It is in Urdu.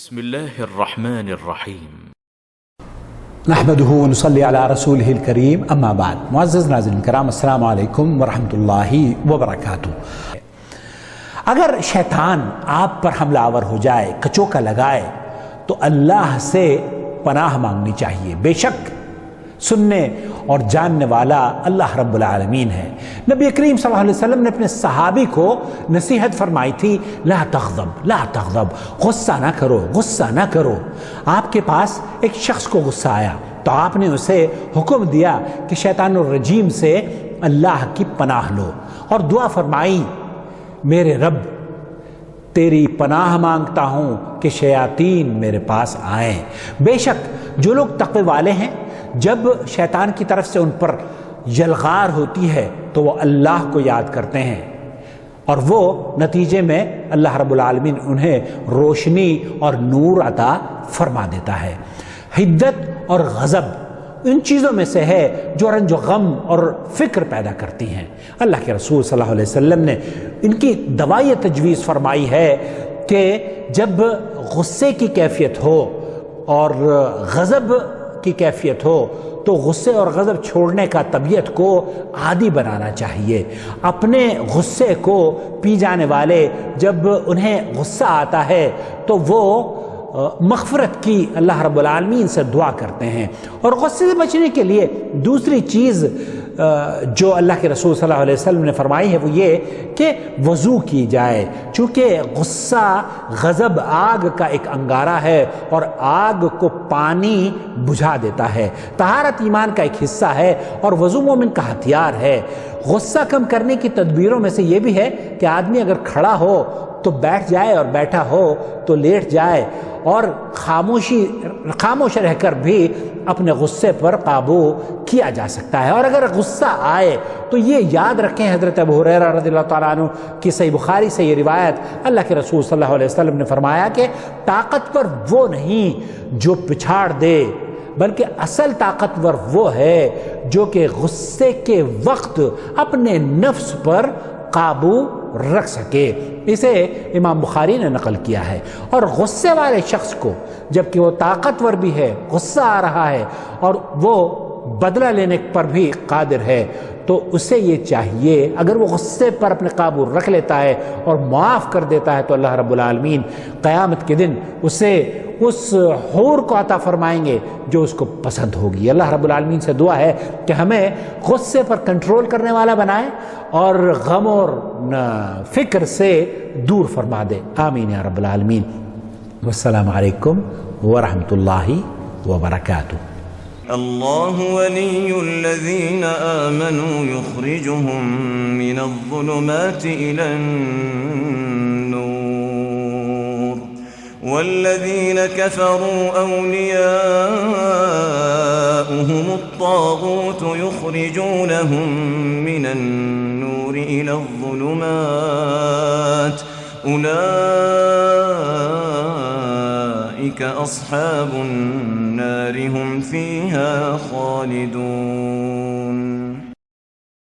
بسم الله الرحمن الرحیم نحمده ونصلي على رسوله الكريم اما بعد. معزز ناظرین کرام، السلام علیکم ورحمۃ اللہ وبرکاتہ. اگر شیطان آپ پر حملہ آور ہو جائے، کچوکا لگائے، تو اللہ سے پناہ مانگنی چاہیے. بے شک سننے اور جاننے والا اللہ رب العالمین ہے. نبی کریم صلی اللہ علیہ وسلم نے اپنے صحابی کو نصیحت فرمائی تھی، لا تغضب لا تغضب، غصہ نہ کرو، غصہ نہ کرو. آپ کے پاس ایک شخص کو غصہ آیا تو آپ نے اسے حکم دیا کہ شیطان الرجیم سے اللہ کی پناہ لو، اور دعا فرمائی، میرے رب تیری پناہ مانگتا ہوں کہ شیاطین میرے پاس آئیں. بے شک جو لوگ تقوی والے ہیں، جب شیطان کی طرف سے ان پر یلغار ہوتی ہے تو وہ اللہ کو یاد کرتے ہیں، اور وہ نتیجے میں اللہ رب العالمین انہیں روشنی اور نور عطا فرما دیتا ہے. حدت اور غضب ان چیزوں میں سے ہے جو رنج و غم اور فکر پیدا کرتی ہیں. اللہ کے رسول صلی اللہ علیہ وسلم نے ان کی دوائی تجویز فرمائی ہے کہ جب غصے کی کیفیت ہو اور غضب کی کیفیت ہو تو غصے اور غضب چھوڑنے کا طبیعت کو عادی بنانا چاہیے. اپنے غصے کو پی جانے والے جب انہیں غصہ آتا ہے تو وہ مغفرت کی اللہ رب العالمین سے دعا کرتے ہیں. اور غصے سے بچنے کے لیے دوسری چیز جو اللہ کے رسول صلی اللہ علیہ وسلم نے فرمائی ہے وہ یہ کہ وضو کی جائے، چونکہ غصہ غضب آگ کا ایک انگارہ ہے اور آگ کو پانی بجھا دیتا ہے. طہارت ایمان کا ایک حصہ ہے اور وضو مومن کا ہتھیار ہے. غصہ کم کرنے کی تدبیروں میں سے یہ بھی ہے کہ آدمی اگر کھڑا ہو تو بیٹھ جائے اور بیٹھا ہو تو لیٹ جائے، اور خاموش رہ کر بھی اپنے غصے پر قابو کیا جا سکتا ہے. اور اگر غصہ آئے تو یہ یاد رکھیں، حضرت ابو ہریرہ رضی اللہ تعالیٰ عنہ کی صحیح بخاری سے یہ روایت، اللہ کے رسول صلی اللہ علیہ وسلم نے فرمایا کہ طاقتور وہ نہیں جو پچھاڑ دے، بلکہ اصل طاقتور وہ ہے جو کہ غصے کے وقت اپنے نفس پر قابو رکھ سکے. اسے امام بخاری نے نقل کیا ہے. اور غصے والے شخص کو جبکہ وہ طاقتور بھی ہے، غصہ آ رہا ہے اور وہ بدلہ لینے پر بھی قادر ہے، تو اسے یہ چاہیے اگر وہ غصے پر اپنے قابو رکھ لیتا ہے اور معاف کر دیتا ہے تو اللہ رب العالمین قیامت کے دن اسے اس حور کو عطا فرمائیں گے جو اس کو پسند ہوگی. اللہ رب العالمین سے دعا ہے کہ ہمیں غصے پر کنٹرول کرنے والا بنائے اور غم اور فکر سے دور فرما دے. آمین یا رب العالمین. والسلام علیکم ورحمۃ اللہ وبرکاتہ. اللہ ولی الذین آمنوا یخرجهم من الظلمات إلى النور والذین كفروا أولیاؤهم الطاغوت یخرجونهم من النور إلى الظلمات أولئك أصحاب النار هم فيها خالدون.